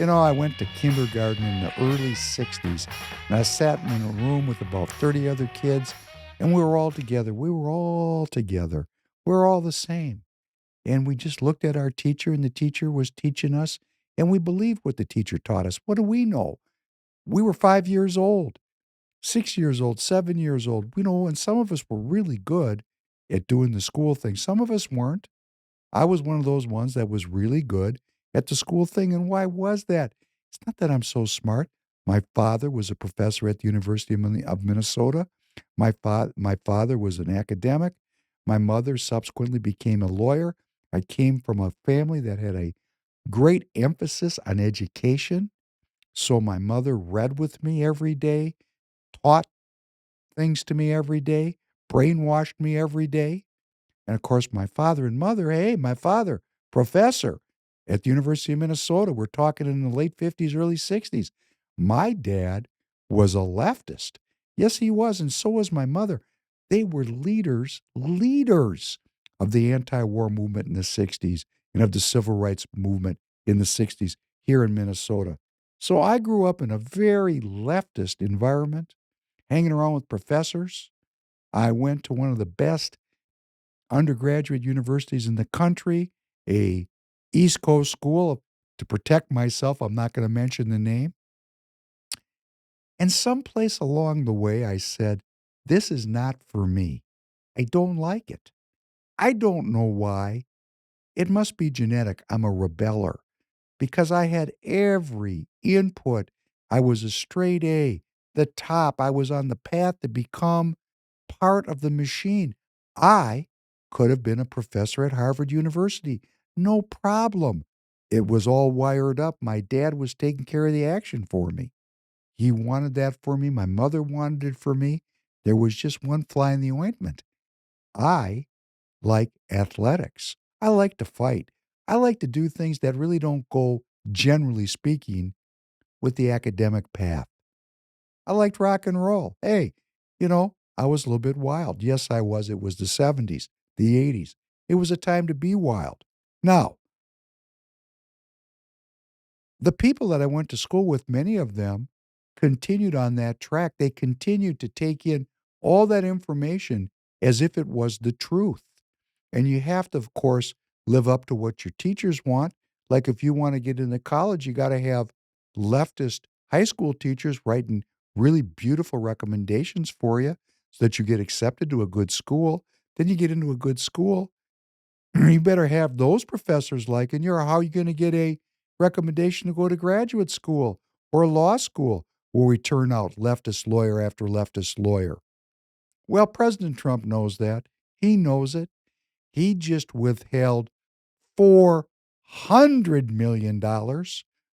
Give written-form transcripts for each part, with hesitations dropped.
I went to kindergarten in the early 60s, and I sat in a room with about 30 other kids, and we were all together. We were all together. We're all the same. And we just looked at our teacher, and the teacher was teaching us, and we believed what the teacher taught us. What do we know? We were 5 years old, 6 years old, 7 years old. And some of us were really good at doing the school thing. Some of us weren't. I was one of those ones that was really good at the school thing. And why was that? It's not that I'm so smart. My father was a professor at the University of Minnesota. My father was an academic. My mother subsequently became a lawyer. I came from a family that had a great emphasis on education. So my mother read with me every day, taught things to me every day, brainwashed me every day. And of course, my father and mother, hey, my father, professor at the University of Minnesota. We're talking in the late 50s, early 60s. My dad was a leftist. Yes, he was. And so was my mother. They were leaders of the anti war movement in the 60s and of the civil rights movement in the 60s here in Minnesota. So I grew up in a very leftist environment, hanging around with professors. I went to one of the best undergraduate universities in the country, a East Coast school. To protect myself, I'm not going to mention the name. And someplace along the way, I said, this is not for me. I don't like it. I don't know why. It must be genetic. I'm a rebeller because I had every input. I was a straight A, the top. I was on the path to become part of the machine. I could have been a professor at Harvard University. No problem. It was all wired up. My dad was taking care of the action for me. He wanted that for me. My mother wanted it for me. There was just one fly in the ointment. I like athletics. I like to fight. I like to do things that really don't go, generally speaking, with the academic path. I liked rock and roll. Hey, I was a little bit wild. Yes, I was. It was the 70s, the 80s. It was a time to be wild. Now, the people that I went to school with, many of them continued on that track. They continued to take in all that information as if it was the truth. And you have to, of course, live up to what your teachers want. Like if you want to get into college, you got to have leftist high school teachers writing really beautiful recommendations for you so that you get accepted to a good school. Then you get into a good school. You better have those professors liking you, or how are you going to get a recommendation to go to graduate school or law school where we turn out leftist lawyer after leftist lawyer? Well, President Trump knows that. He knows it. He just withheld $400 million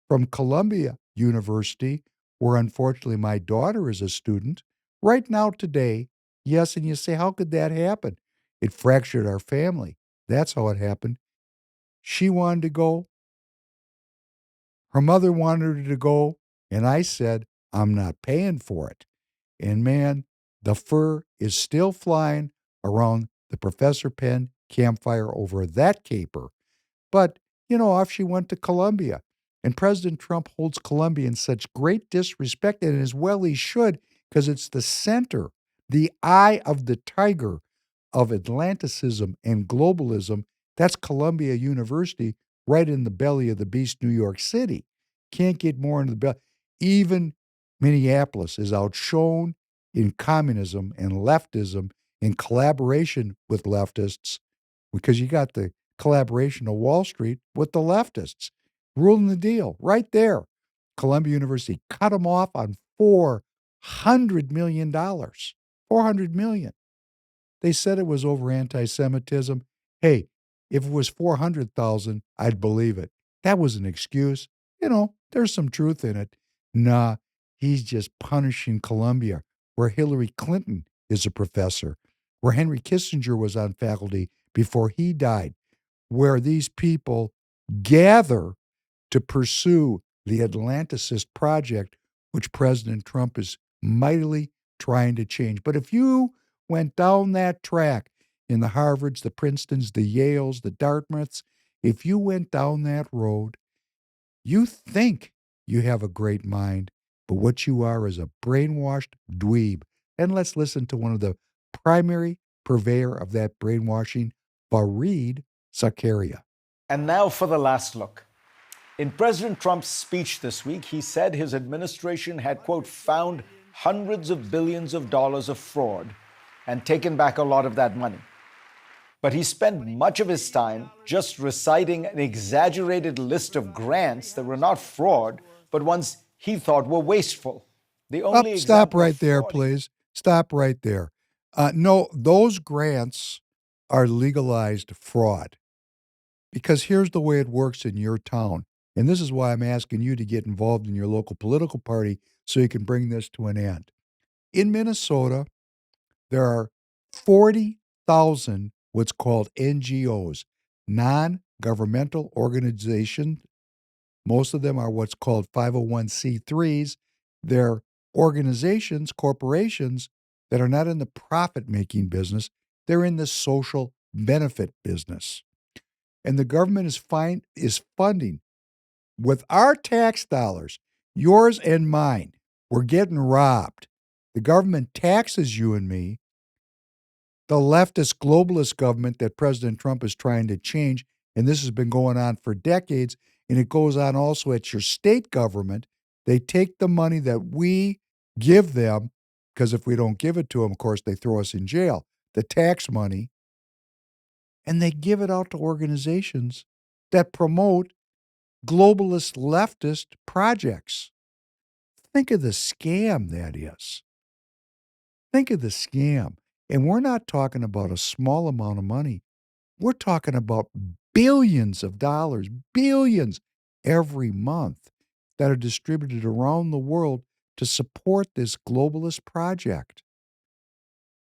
from Columbia University, where unfortunately my daughter is a student, right now today. Yes, and you say, how could that happen? It fractured our family. That's how it happened. She wanted to go. Her mother wanted her to go. And I said, I'm not paying for it. And man, the fur is still flying around the Professor Penn campfire over that caper. But, off she went to Columbia. And President Trump holds Columbia in such great disrespect, and as well he should, because it's the center, the eye of the tiger of Atlanticism and globalism. That's Columbia University, right in the belly of the beast, New York City. Can't get more into the belly. Even Minneapolis is outshone in communism and leftism in collaboration with leftists because you got the collaboration of Wall Street with the leftists, ruling the deal right there. Columbia University cut them off on $400 million. $400 million. They said it was over anti-Semitism. Hey, if it was 400,000, I'd believe it. That was an excuse. There's some truth in it. Nah, he's just punishing Columbia, where Hillary Clinton is a professor, where Henry Kissinger was on faculty before he died, where these people gather to pursue the Atlanticist project, which President Trump is mightily trying to change. But if you went down that track in the Harvards, the Princetons, the Yales, the Dartmouths, if you went down that road, You think you have a great mind, but what you are is a brainwashed dweeb. And let's listen to one of the primary purveyor of that brainwashing, Fareed Zakaria. And now for the last look. In President Trump's speech this week, he said his administration had, quote, found hundreds of billions of dollars of fraud and taken back a lot of that money. But he spent much of his time just reciting an exaggerated list of grants that were not fraud, but ones he thought were wasteful. The only Stop example of right there, fraud. please. Stop right there. No, those grants are legalized fraud. Because here's the way it works in your town. And this is why I'm asking you to get involved in your local political party so you can bring this to an end. In Minnesota, there are 40,000 what's called NGOs, non governmental organizations. Most of them are what's called 501c3s. They're organizations, corporations that are not in the profit making business, they're in the social benefit business. And the government is funding with our tax dollars, yours and mine. We're getting robbed. The government taxes you and me. The leftist globalist government that President Trump is trying to change, and this has been going on for decades, and it goes on also at your state government. They take the money that we give them, because if we don't give it to them, of course, they throw us in jail, the tax money, and they give it out to organizations that promote globalist leftist projects. Think of the scam that is. Think of the scam. And we're not talking about a small amount of money. We're talking about billions of dollars, billions every month that are distributed around the world to support this globalist project.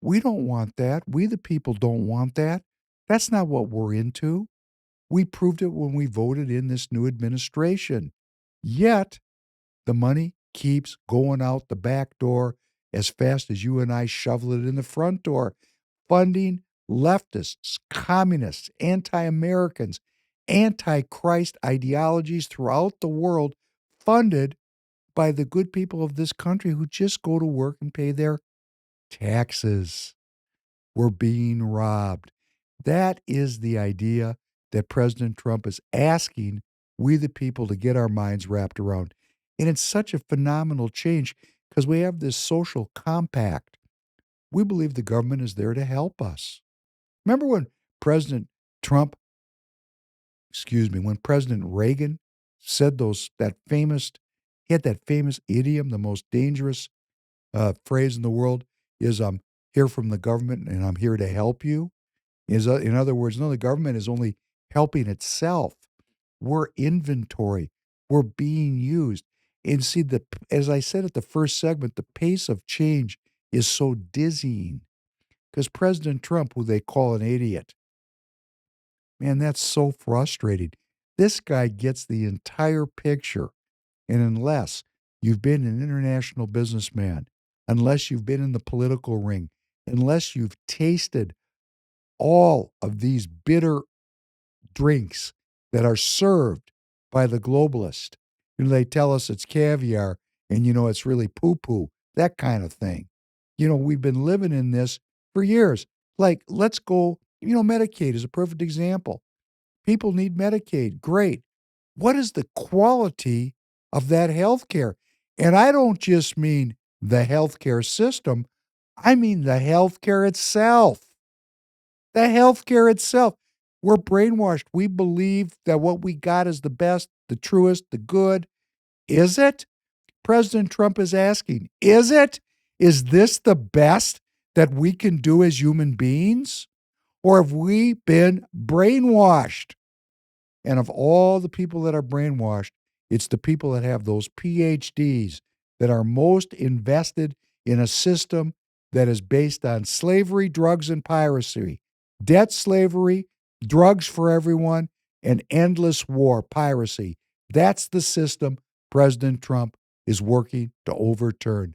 We don't want that. We, the people, don't want that. That's not what we're into. We proved it when we voted in this new administration. Yet, the money keeps going out the back door as fast as you and I shovel it in the front door, funding leftists, communists, anti Americans, anti Christ ideologies throughout the world, funded by the good people of this country who just go to work and pay their taxes. We're being robbed. That is the idea that President Trump is asking we, the people, to get our minds wrapped around. And it's such a phenomenal change because we have this social compact. We believe the government is there to help us. Remember when President Trump, when President Reagan said he had that famous idiom, the most dangerous phrase in the world is, I'm here from the government and I'm here to help you. In other words, no, the government is only helping itself. We're inventory. We're being used. And see, as I said at the first segment, the pace of change is so dizzying because President Trump, who they call an idiot, man, that's so frustrating. This guy gets the entire picture. And unless you've been an international businessman, unless you've been in the political ring, unless you've tasted all of these bitter drinks that are served by the globalist. They tell us it's caviar and, it's really poo-poo, that kind of thing. We've been living in this for years. Like, let's go, Medicaid is a perfect example. People need Medicaid. Great. What is the quality of that health care? And I don't just mean the healthcare system. I mean the healthcare itself. The healthcare itself. We're brainwashed. We believe that what we got is the best, the truest, the good. Is it? President Trump is asking, is it? Is this the best that we can do as human beings? Or have we been brainwashed? And of all the people that are brainwashed, it's the people that have those PhDs that are most invested in a system that is based on slavery, drugs, and piracy. Debt slavery, drugs for everyone, and endless war, piracy. That's the system President Trump is working to overturn.